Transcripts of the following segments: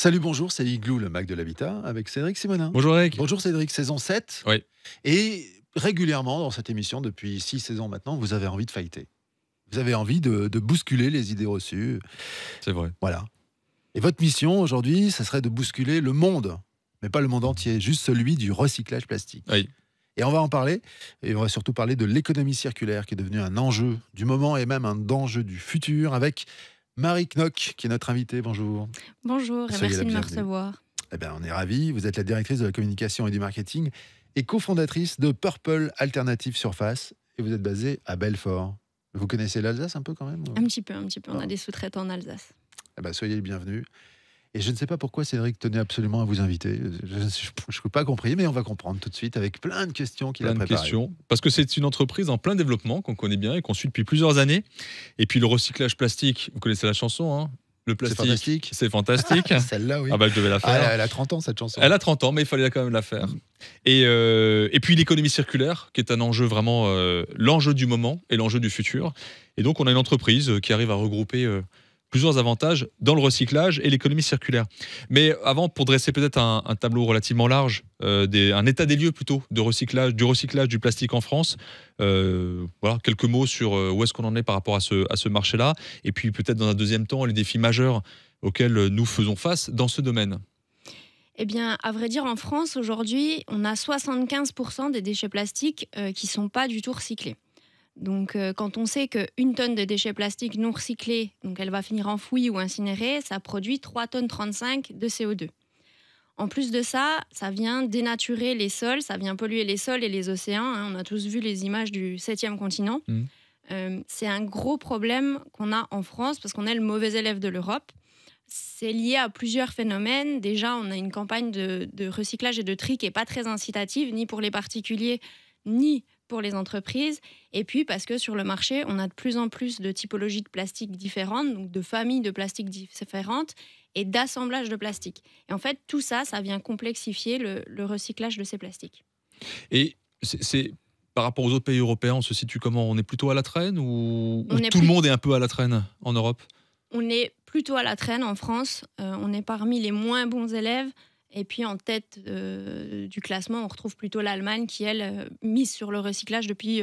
Salut, bonjour, c'est Igloo, le Mac de l'Habitat, avec Cédric Simonin. Bonjour Eric. Bonjour Cédric, saison 7. Oui, Et régulièrement dans cette émission, depuis 6 saisons maintenant, vous avez envie de fighter. Vous avez envie de bousculer les idées reçues. c'est vrai. Voilà. Et votre mission aujourd'hui, ça serait de bousculer le monde, mais pas le monde entier, juste celui du recyclage plastique. Oui. Et on va en parler, et on va surtout parler de l'économie circulaire qui est devenue un enjeu du moment et même un enjeu du futur avec Marie Knock, qui est notre invitée. Bonjour. Bonjour et Soyez merci la de me bienvenue. recevoir. Eh ben, on est ravis. Vous êtes la directrice de la communication et du marketing et cofondatrice de Purple Alternative Surface. Et vous êtes basée à Belfort. Vous connaissez l'Alsace un peu quand même? Un petit peu. On Ah. a des sous-traitants en Alsace. Eh ben, soyez les bienvenus. Et je ne sais pas pourquoi Cédric tenait absolument à vous inviter. Je n'ai pas compris, mais on va comprendre tout de suite avec plein de questions qu'il a Plein de préparées. questions. Parce que c'est une entreprise en plein développement qu'on connaît bien et qu'on suit depuis plusieurs années. Et puis le recyclage plastique, vous connaissez la chanson, hein? Le C'est plastique, fantastique. c'est fantastique. Celle-là, oui. Ah bah je devais la Ah, faire. elle a 30 ans, cette chanson. Elle a 30 ans, mais il fallait quand même la faire. Et puis l'économie circulaire, qui est un enjeu vraiment, l'enjeu du moment et l'enjeu du futur. Et donc on a une entreprise qui arrive à regrouper plusieurs avantages dans le recyclage et l'économie circulaire. Mais avant, pour dresser peut-être un tableau relativement large, un état des lieux plutôt du recyclage du plastique en France, voilà, quelques mots sur où est-ce qu'on en est par rapport à ce marché-là. Et puis peut-être dans un deuxième temps, les défis majeurs auxquels nous faisons face dans ce domaine. Eh bien, à vrai dire, en France, aujourd'hui, on a 75% des déchets plastiques qui ne sont pas du tout recyclés. Donc, quand on sait qu'une tonne de déchets plastiques non recyclés, donc elle va finir enfouie ou incinérée, ça produit 3,35 tonnes de CO2. En plus de ça, ça vient dénaturer les sols, ça vient polluer les sols et les océans. On a tous vu les images du 7e continent. C'est un gros problème qu'on a en France parce qu'on est le mauvais élève de l'Europe. C'est lié à plusieurs phénomènes. Déjà, on a une campagne de recyclage et de tri qui n'est pas très incitative, ni pour les particuliers, ni pour les entreprises. Et puis, parce que sur le marché, on a de plus en plus de typologies de plastique différentes, donc de familles de plastique différentes et d'assemblage de plastique. Et en fait, tout ça, ça vient complexifier le recyclage de ces plastiques. Et c'est par rapport aux autres pays européens, on se situe comment? On est plutôt à la traîne ou On est tout le monde est un peu à la traîne en Europe? On est plutôt à la traîne en France. On est parmi les moins bons élèves. Et puis en tête du classement, on retrouve plutôt l'Allemagne qui, elle, mise sur le recyclage depuis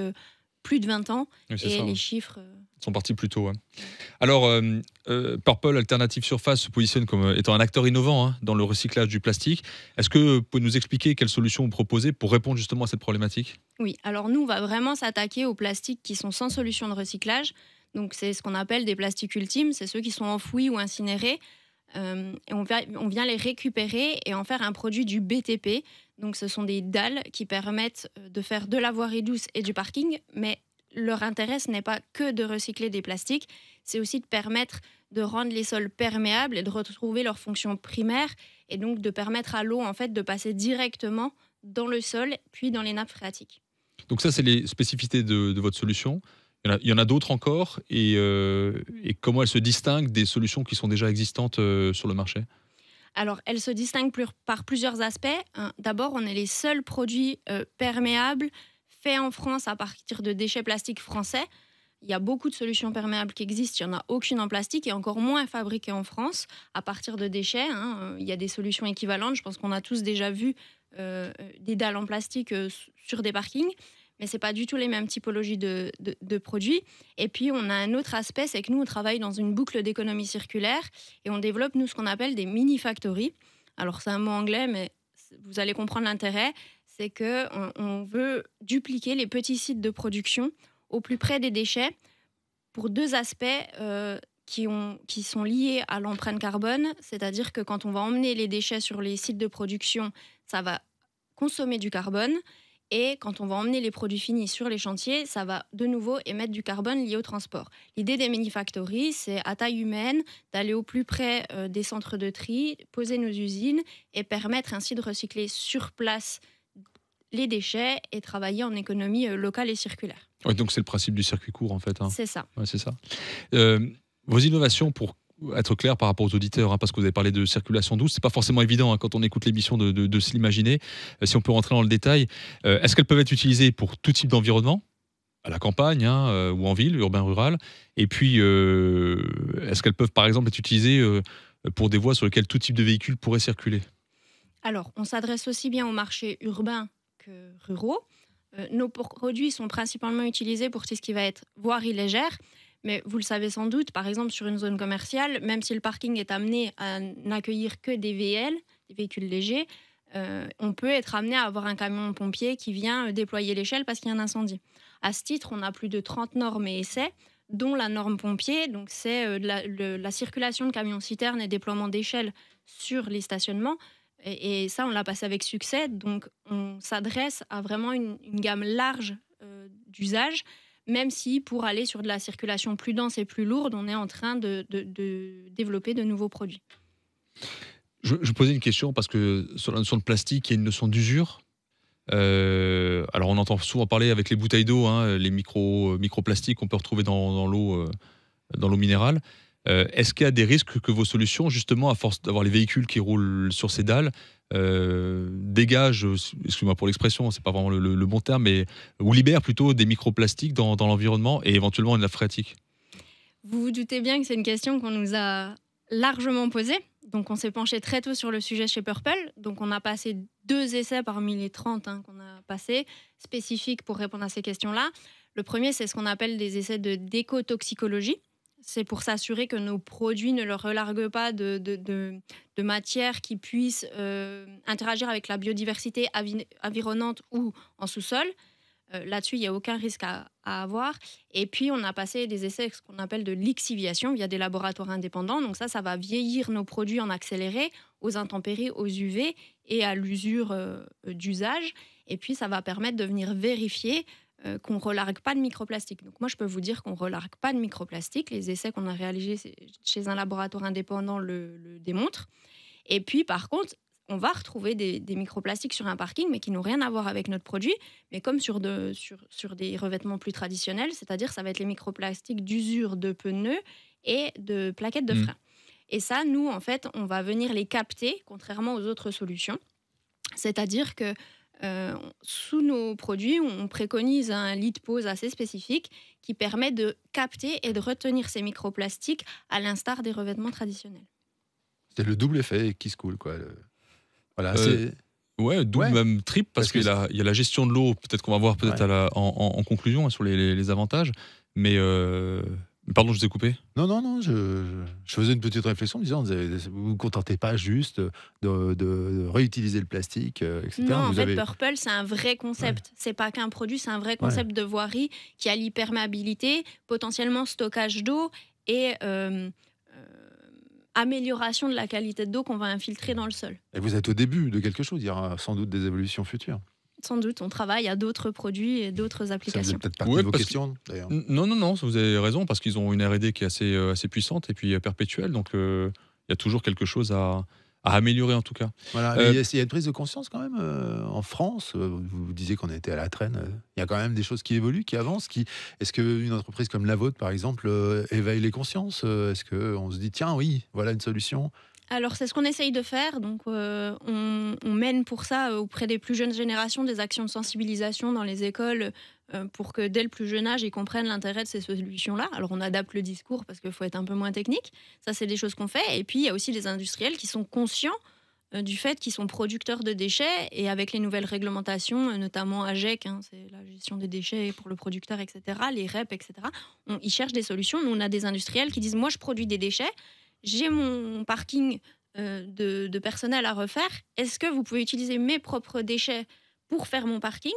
plus de 20 ans. Oui, c'est Et ça, les ouais. chiffres... Ils sont partis plus tôt. Ouais. Alors, Purple Alternative Surface se positionne comme étant un acteur innovant dans le recyclage du plastique. Est-ce que vous pouvez nous expliquer quelles solutions vous proposez pour répondre justement à cette problématique? Oui, alors nous, on va vraiment s'attaquer aux plastiques qui sont sans solution de recyclage. Donc c'est ce qu'on appelle des plastiques ultimes, c'est ceux qui sont enfouis ou incinérés. Et on vient les récupérer et en faire un produit du BTP. Donc ce sont des dalles qui permettent de faire de la voirie douce et du parking, mais leur intérêt, ce n'est pas que de recycler des plastiques, c'est aussi de permettre de rendre les sols perméables et de retrouver leur fonction primaire, et donc de permettre à l'eau en fait, de passer directement dans le sol, puis dans les nappes phréatiques. Donc ça, c'est les spécificités de votre solution. Il y en a d'autres encore. Et comment elles se distinguent des solutions qui sont déjà existantes sur le marché? Alors, elles se distinguent par plusieurs aspects. D'abord, on est les seuls produits perméables faits en France à partir de déchets plastiques français. Il y a beaucoup de solutions perméables qui existent, il n'y en a aucune en plastique et encore moins fabriquées en France à partir de déchets. Il y a des solutions équivalentes, je pense qu'on a tous déjà vu des dalles en plastique sur des parkings, mais ce n'est pas du tout les mêmes typologies de produits. Et puis, on a un autre aspect, c'est que nous, on travaille dans une boucle d'économie circulaire et on développe, nous, ce qu'on appelle des mini-factories. Alors, c'est un mot anglais, mais vous allez comprendre l'intérêt. C'est qu'on veut dupliquer les petits sites de production au plus près des déchets pour deux aspects qui sont liés à l'empreinte carbone. C'est-à-dire que quand on va emmener les déchets sur les sites de production, ça va consommer du carbone. Et quand on va emmener les produits finis sur les chantiers, ça va de nouveau émettre du carbone lié au transport. L'idée des mini-factories, c'est à taille humaine d'aller au plus près des centres de tri, poser nos usines et permettre ainsi de recycler sur place les déchets et travailler en économie locale et circulaire. Ouais, donc c'est le principe du circuit court en fait. C'est ça. Ouais, c'est ça. Vos innovations, pour être clair par rapport aux auditeurs, parce que vous avez parlé de circulation douce, c'est pas forcément évident quand on écoute l'émission de se l'imaginer. Si on peut rentrer dans le détail, est-ce qu'elles peuvent être utilisées pour tout type d'environnement, à la campagne ou en ville, urbain, rural? Et puis, est-ce qu'elles peuvent par exemple être utilisées pour des voies sur lesquelles tout type de véhicule pourrait circuler? Alors, on s'adresse aussi bien aux marchés urbains que ruraux. Nos produits sont principalement utilisés pour tout ce qui va être voirie légère. Mais vous le savez sans doute, par exemple, sur une zone commerciale, même si le parking est amené à n'accueillir que des VL, des véhicules légers, on peut être amené à avoir un camion pompier qui vient déployer l'échelle parce qu'il y a un incendie. À ce titre, on a plus de 30 normes et essais, dont la norme pompier. Donc, c'est la circulation de camions-citernes et déploiement d'échelles sur les stationnements. Et ça, on l'a passé avec succès. Donc, on s'adresse à vraiment une gamme large d'usages, même si pour aller sur de la circulation plus dense et plus lourde, on est en train de développer de nouveaux produits. Je posais une question parce que sur la notion de plastique, il y a une notion d'usure. Alors, on entend souvent parler avec les bouteilles d'eau, hein, les microplastiques qu'on peut retrouver dans l'eau minérale. Est-ce qu'il y a des risques que vos solutions, justement, à force d'avoir les véhicules qui roulent sur ces dalles, dégagent, excusez-moi pour l'expression, c'est pas vraiment le bon terme, mais ou libèrent plutôt des microplastiques dans l'environnement et éventuellement de la phréatique? Vous vous doutez bien que c'est une question qu'on nous a largement posée. Donc, on s'est penché très tôt sur le sujet chez Purple. Donc, on a passé 2 essais parmi les 30 qu'on a passés, spécifiques pour répondre à ces questions-là. Le premier, c'est ce qu'on appelle des essais d'écotoxicologie. C'est pour s'assurer que nos produits ne leur relarguent pas de matières qui puissent interagir avec la biodiversité environnante ou en sous-sol. Là-dessus, il n'y a aucun risque à avoir. Et puis, on a passé des essais, ce qu'on appelle de lixiviation via des laboratoires indépendants. Donc ça va vieillir nos produits en accéléré aux intempéries, aux UV et à l'usure d'usage. Et puis, ça va permettre de venir vérifier qu'on ne relargue pas de microplastique. Donc moi, je peux vous dire qu'on ne relargue pas de microplastique. Les essais qu'on a réalisés chez un laboratoire indépendant le démontrent. Et puis, par contre, on va retrouver des microplastiques sur un parking, mais qui n'ont rien à voir avec notre produit, mais comme sur des revêtements plus traditionnels, c'est-à-dire ça va être les microplastiques d'usure de pneus et de plaquettes de frein. Et ça, nous, en fait, on va venir les capter, contrairement aux autres solutions. C'est-à-dire que sous nos produits, on préconise un lit de pose assez spécifique qui permet de capter et de retenir ces microplastiques à l'instar des revêtements traditionnels. C'est le double effet qui se coule, quoi. Voilà, ouais, double, même triple, parce qu'il y a la gestion de l'eau, peut-être qu'on va voir en conclusion sur les avantages. Mais pardon, je vous ai coupé. Non, je faisais une petite réflexion en disant, vous ne vous contentez pas juste de réutiliser le plastique, etc. Non, en fait, Purple, c'est un vrai concept. Ouais. C'est pas qu'un produit, c'est un vrai concept de voirie qui a l'hyperméabilité, potentiellement stockage d'eau et amélioration de la qualité d'eau qu'on va infiltrer dans le sol. Et vous êtes au début de quelque chose, il y aura sans doute des évolutions futures. Sans doute, on travaille à d'autres produits et d'autres applications. Ça peut-être partie de vos questions, d'ailleurs. Non, vous avez raison, parce qu'ils ont une R&D qui est assez puissante et puis perpétuelle, donc il y a toujours quelque chose à améliorer en tout cas. Voilà, il y a une prise de conscience quand même en France. Vous disiez qu'on était à la traîne. Il y a quand même des choses qui évoluent, qui avancent. Est-ce qu'une entreprise comme la vôtre, par exemple, éveille les consciences? Est-ce qu'on se dit, tiens, oui, voilà une solution? Alors, c'est ce qu'on essaye de faire. Donc, on mène pour ça auprès des plus jeunes générations des actions de sensibilisation dans les écoles pour que dès le plus jeune âge, ils comprennent l'intérêt de ces solutions-là. Alors, on adapte le discours parce qu'il faut être un peu moins technique. Ça, c'est des choses qu'on fait. Et puis, il y a aussi les industriels qui sont conscients du fait qu'ils sont producteurs de déchets. Et avec les nouvelles réglementations, notamment AGEC, c'est la gestion des déchets pour le producteur, etc., les REP, etc., ils cherchent des solutions. Nous, on a des industriels qui disent, moi, je produis des déchets. J'ai mon parking de personnel à refaire. Est-ce que vous pouvez utiliser mes propres déchets pour faire mon parking?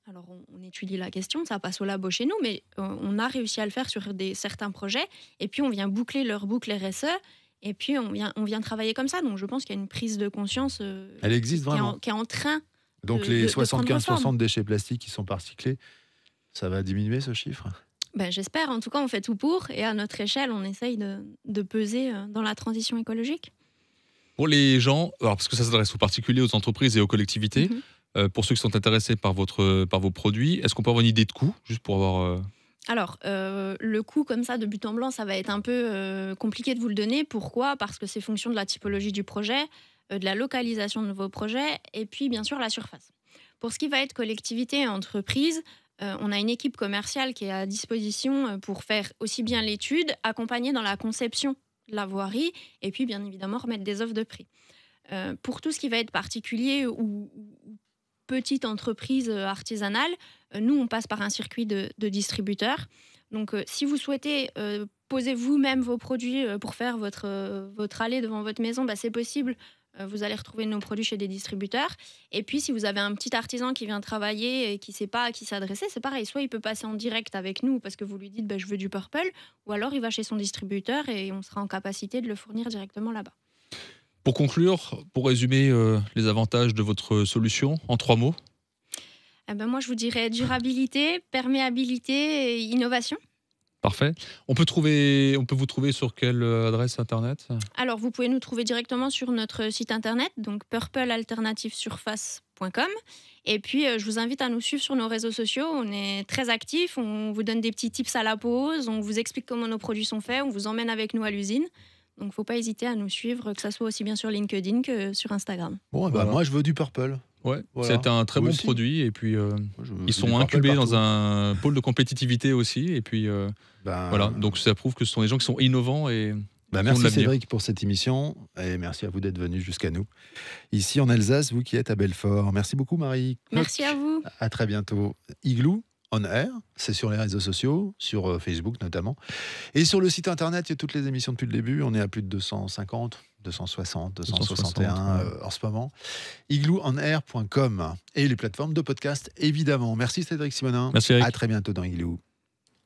Alors, on étudie la question, ça passe au labo chez nous, mais on a réussi à le faire sur certains projets. Et puis, on vient boucler leur boucle RSE. Et puis, on vient travailler comme ça. Donc, je pense qu'il y a une prise de conscience elle existe vraiment. Qui est en train. Donc, les 75% de déchets plastiques qui sont pas recyclés, ça va diminuer ce chiffre? J'espère. En tout cas, on fait tout pour. Et à notre échelle, on essaye de peser dans la transition écologique. Pour les gens, alors parce que ça s'adresse aux particuliers, aux entreprises et aux collectivités, pour ceux qui sont intéressés par vos produits, est-ce qu'on peut avoir une idée de coût, juste pour avoir... Alors, le coût comme ça, de but en blanc, ça va être un peu compliqué de vous le donner. Pourquoi? Parce que c'est fonction de la typologie du projet, de la localisation de vos projets, et puis bien sûr la surface. Pour ce qui va être collectivité et entreprise, on a une équipe commerciale qui est à disposition pour faire aussi bien l'étude, accompagner dans la conception la voirie, et puis bien évidemment remettre des offres de prix. Pour tout ce qui va être particulier ou petite entreprise artisanale, nous on passe par un circuit de distributeurs. Donc si vous souhaitez poser vous-même vos produits pour faire votre allée devant votre maison, c'est possible. Vous allez retrouver nos produits chez des distributeurs. Et puis, si vous avez un petit artisan qui vient travailler et qui ne sait pas à qui s'adresser, c'est pareil. Soit il peut passer en direct avec nous parce que vous lui dites je veux du Purple, ou alors il va chez son distributeur et on sera en capacité de le fournir directement là-bas. Pour conclure, pour résumer les avantages de votre solution en 3 mots. Moi, je vous dirais durabilité, perméabilité et innovation. Parfait. On peut vous trouver sur quelle adresse internet ? Alors, vous pouvez nous trouver directement sur notre site internet, donc purplealternativesurface.com. Et puis, je vous invite à nous suivre sur nos réseaux sociaux. On est très actifs, on vous donne des petits tips à la pause, on vous explique comment nos produits sont faits, on vous emmène avec nous à l'usine. Donc, il ne faut pas hésiter à nous suivre, que ce soit aussi bien sur LinkedIn que sur Instagram. Bon, voilà. Moi, je veux du Purple. Ouais, voilà. C'est un très bon produit. Et puis, ils sont incubés dans un pôle de compétitivité aussi. Et puis, voilà. Donc, ça prouve que ce sont des gens qui sont innovants et merci Cédric pour cette émission. Et merci à vous d'être venu jusqu'à nous. Ici en Alsace, vous qui êtes à Belfort. Merci beaucoup, Marie. Merci à vous. À très bientôt. Igloo On Air, c'est sur les réseaux sociaux, sur Facebook notamment. Et sur le site internet, il y a toutes les émissions depuis le début. On est à plus de 250, 260, 261 en ce moment. igloonair.com et les plateformes de podcast, évidemment. Merci Cédric Simonin. Merci Eric. À très bientôt dans Igloo.